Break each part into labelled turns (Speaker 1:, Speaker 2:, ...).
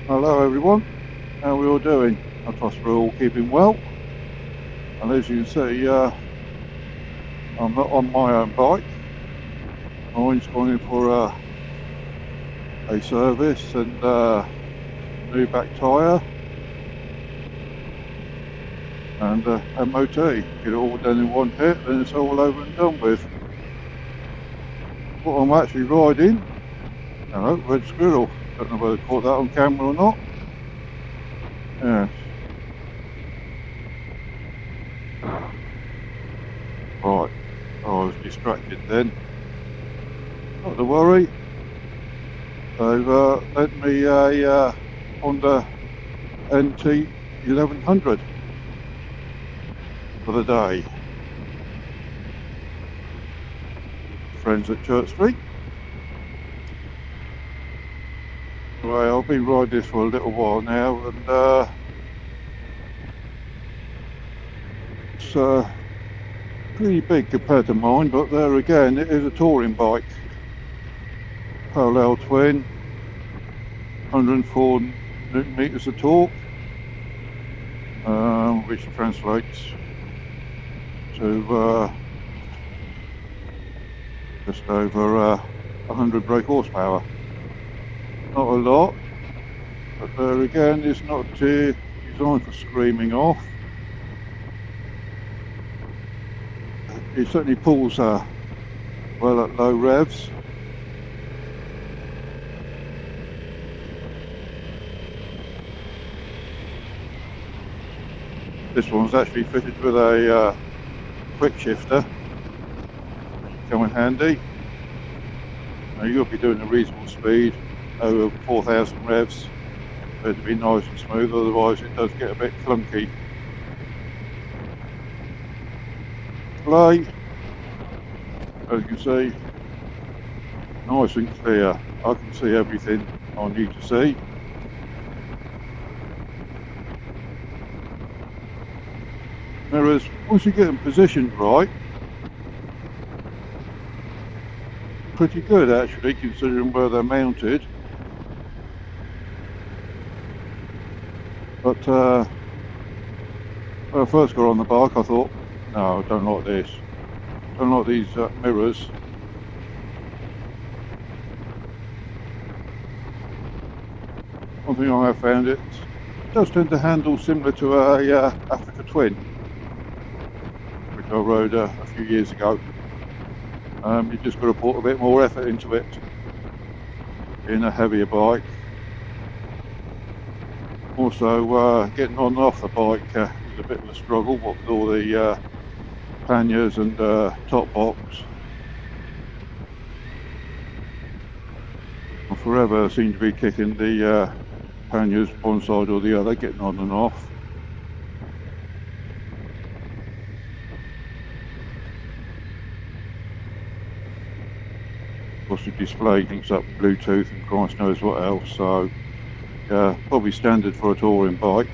Speaker 1: Hello everyone, how are we all doing? I trust we're all keeping well. And as you can see, I'm not on my own bike. Mine's gone in for a service and new back tyre and MOT. Get it all done in one hit and it's all over and done with. What I'm actually riding, hello, red squirrel. Don't know whether I caught that on camera or not. Yes. Right, I was distracted then. Not to worry. They've lent me a Honda NT1100 for the day. Friends at Church Street. Well, I've been riding this for a little while now, and it's pretty big compared to mine, but there again, it is a touring bike. Parallel twin, 104 Newton meters of torque, which translates to just over 100 brake horsepower. Not a lot, but there again, it's not designed for screaming off. It certainly pulls well at low revs. This one's actually fitted with a quick shifter, which will come in handy. Now you'll be doing a reasonable speed, over 4,000 revs, for it to be nice and smooth, otherwise it does get a bit clunky. Play, as you can see, nice and clear. I can see everything I need to see. Mirrors, once you get them positioned right, pretty good actually, considering where they're mounted. But when I first got on the bike, I thought, no, I don't like this. I don't like these mirrors. One thing I have found, it does tend to handle similar to a Africa Twin, which I rode a few years ago. You just got to put a bit more effort into it in a heavier bike. Also, getting on and off the bike is a bit of a struggle, what with all the panniers and top box. I forever seem to be kicking the panniers one side or the other, getting on and off. Of course the display links up Bluetooth and Christ knows what else, so probably standard for a touring bike.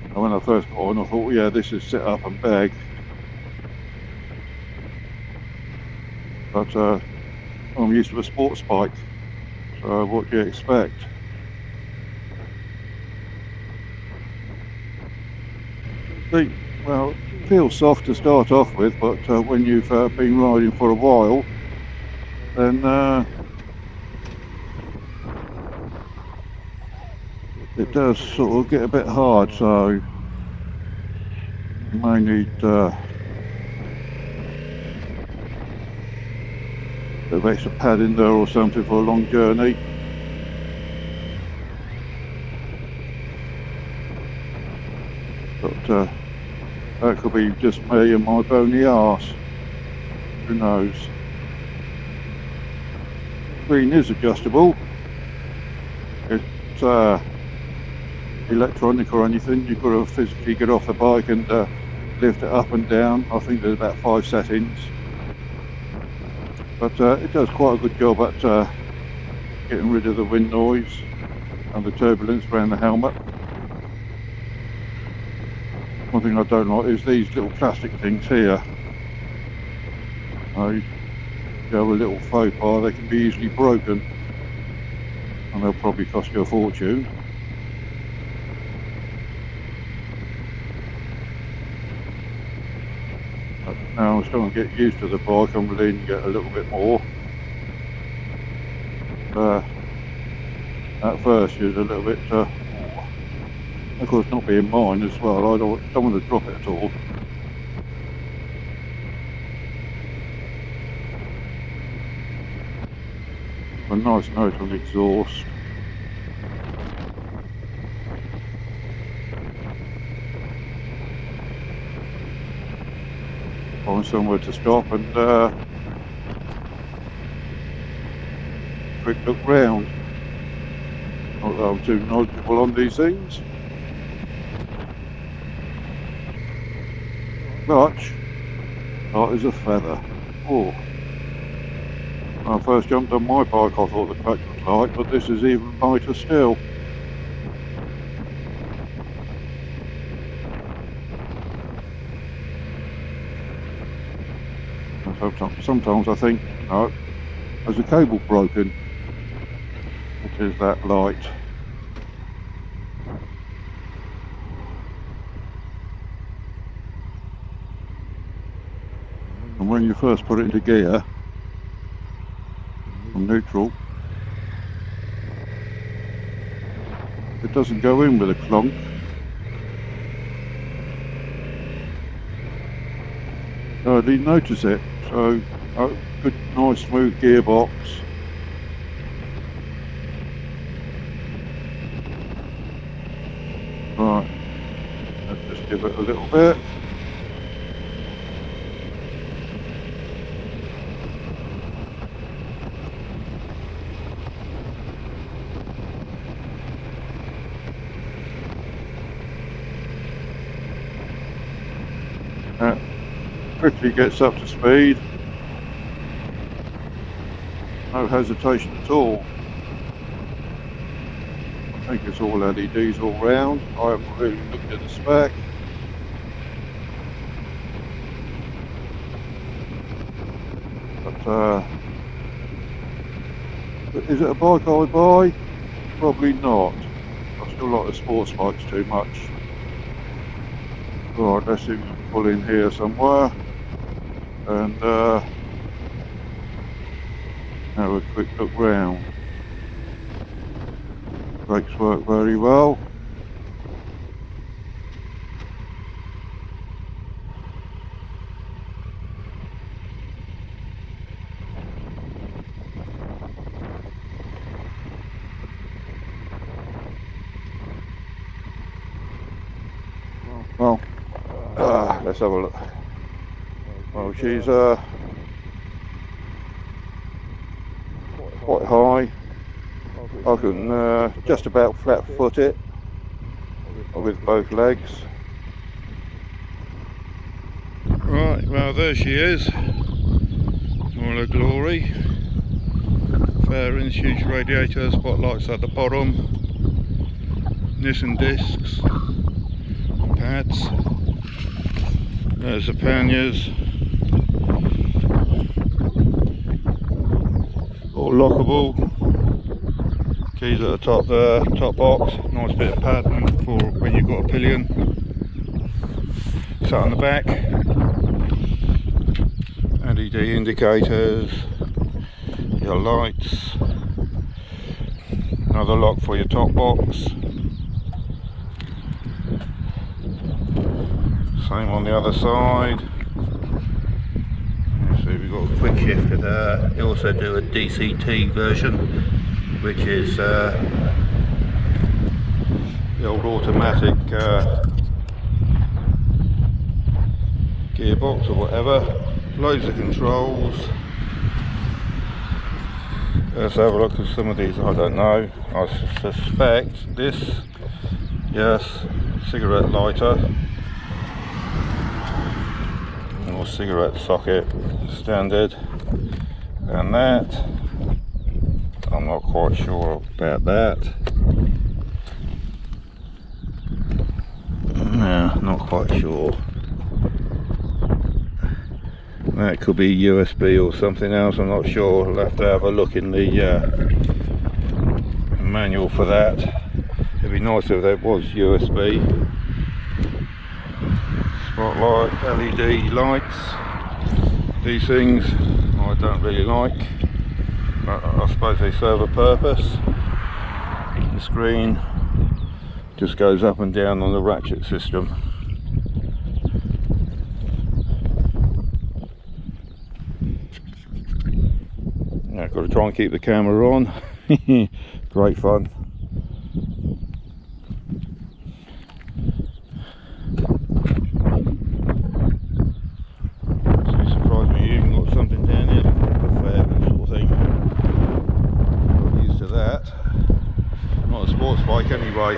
Speaker 1: And when I first got on, I thought, yeah, this is sit up and beg. But I'm used to a sports bike, so what do you expect? Well, it feels soft to start off with, but when you've been riding for a while, then it does sort of get a bit hard, so you may need a bit of extra padding there or something for a long journey. But that could be just me and my bony arse, who knows. Screen is adjustable. It's electronic or anything. You've got to physically get off the bike and lift it up and down. I think there's about 5 settings, but it does quite a good job at getting rid of the wind noise and the turbulence around the helmet. One thing I don't like is these little plastic things here. They go a little faux pas, they can be easily broken. and they'll probably cost you a fortune. But now I'm starting to get used to the bike, I'm willing to get a little bit more. At first it was a little bit, of course not being mine as well, I don't want to drop it at all. A nice note on the exhaust. Find somewhere to stop and quick look round. Not that I'm too knowledgeable on these things. Clutch, light as a feather. Oh. When I first jumped on my bike I thought the clutch was light, but this is even lighter still. Sometimes I think, no, has the cable broken? It is that light. And when you first put it into gear, from neutral, it doesn't go in with a clunk. I didn't notice it, so good, nice, smooth gearbox. Right, let's just give it a little bit. Quickly gets up to speed, no hesitation at all. I think it's all LEDs all round. I haven't really looked at the spec. But is it a bike I buy? Probably not. I still like the sports bikes too much. Right, let's see if we can pull in here somewhere and have a quick look round. Brakes work very well. Well, let's have a look. Well, she's quite high. I can just about flat foot it with both legs. Right, well there she is. All her glory. Fairings, huge radiator, spotlights at the bottom. Nissan discs. Pads. There's the panniers. All lockable. Keys at the top there, top box. Nice bit of pattern for when you've got a pillion. Sat on the back. LED indicators. Your lights. Another lock for your top box. Same on the other side. So we've got a quick shifter there. They also do a DCT version, which is the old automatic gearbox or whatever. Loads of controls. Let's have a look at some of these. I don't know. I suspect this. Yes, cigarette lighter. Or cigarette socket, standard, and that I'm not quite sure about that. No, not quite sure. That could be USB or something else, I'm not sure. I'll have to have a look in the
Speaker 2: manual for that. It'd be nice if there was USB. Spotlight, LED lights. These things I don't really like, but I suppose they serve a purpose. The screen just goes up and down on the ratchet system. Now I've got to try and keep the camera on. Great fun. Actually surprised me, you even got something down here, like a fair sort of thing. Not used to that. Not a sports bike anyway.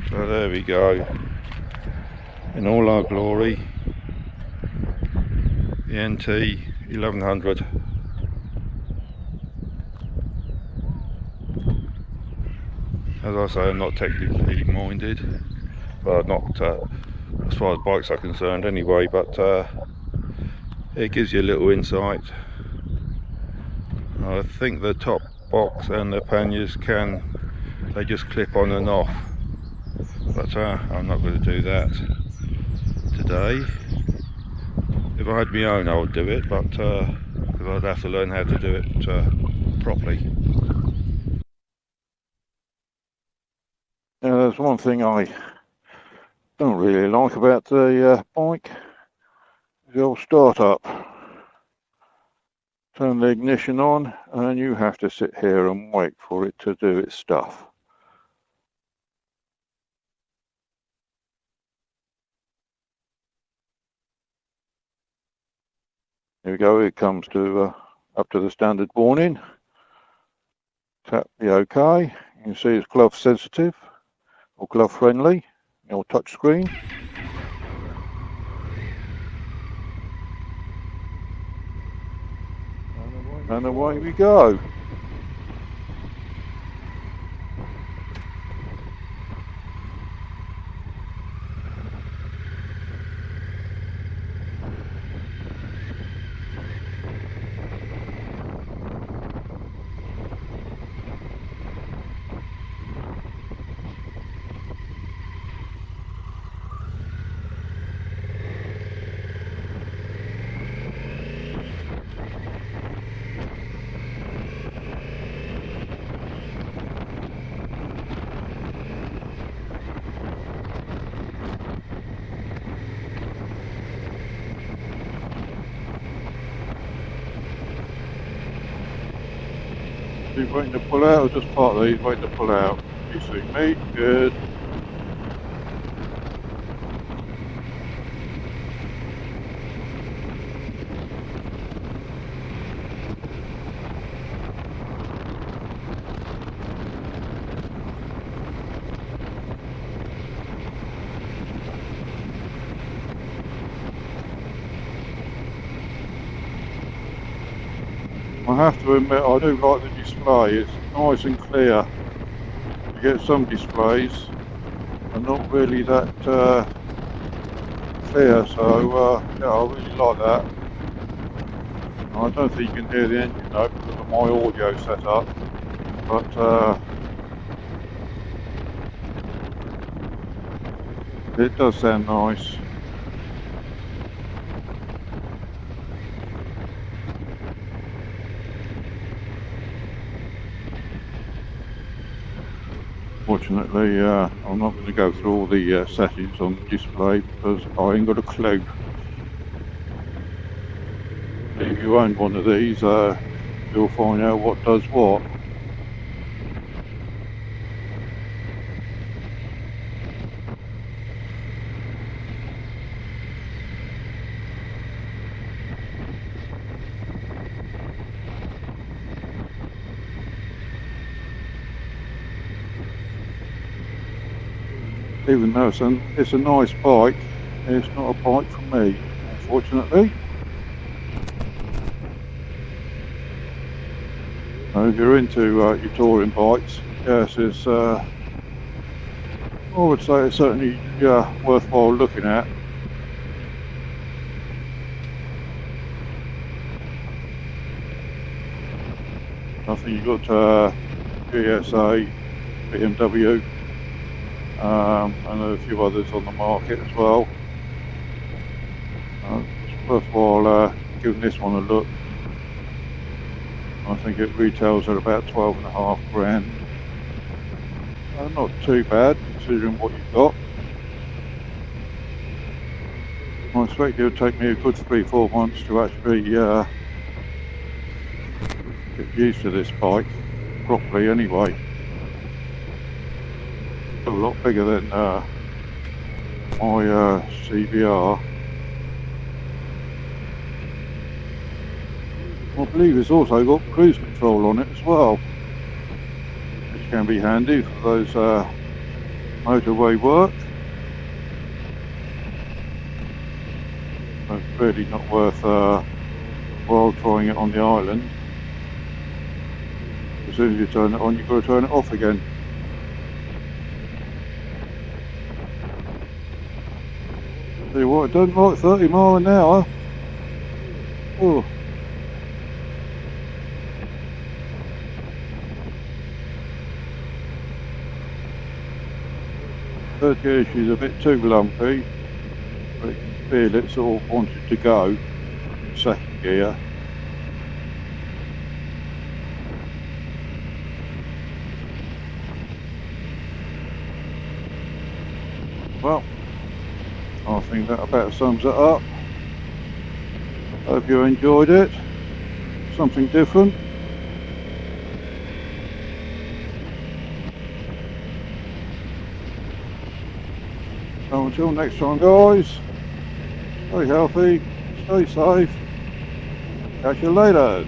Speaker 2: So there we go. In all our glory, the NT1100. As I say, I'm not technically minded, well, not as far as bikes are concerned anyway, but it gives you a little insight. I think the top box and the panniers they just clip on and off, but I'm not going to do that today. If I had my own I would do it, but because I'd have to learn how to do it properly.
Speaker 1: Now there's one thing I don't really like about the bike, the old start up. Turn the ignition on and you have to sit here and wait for it to do its stuff. Here we go, it comes to up to the standard warning. Tap the OK. You can see it's glove sensitive or glove friendly, or touch screen. And away we go. Waiting to pull out, or just part of these waiting to pull out? You see me? Good. I have to admit, I do like the display. It's nice and clear. You get some displays are not really that clear, so yeah, I really like that. I don't think you can hear the engine though because of my audio setup, but it does sound nice. Fortunately, I'm not going to go through all the settings on the display because I ain't got a clue. If you own one of these, you'll find out what does what. Even though it's a nice bike, it's not a bike for me, unfortunately. If you're into your touring bikes, yes, it's I would say it's certainly worthwhile looking at. I think you've got GSA, BMW, and a few others on the market as well. It's worthwhile giving this one a look. I think it retails at about 12.5 grand. Not too bad considering what you've got. I expect it'll take me a good 3-4 months to actually get used to this bike properly anyway. A lot bigger than my CBR. I believe it's also got cruise control on it as well, which can be handy for those motorway work. But it's really not worth while trying it on the island. As soon as you turn it on, you've got to turn it off again. Tell you what, it doesn't like 30 miles an hour. Oh. Third gear she's a bit too lumpy, but you can feel it sort of wanted to go. Second gear. Well, I think that about sums it up. Hope you enjoyed it. Something different. So until next time guys, stay healthy, stay safe, catch you later.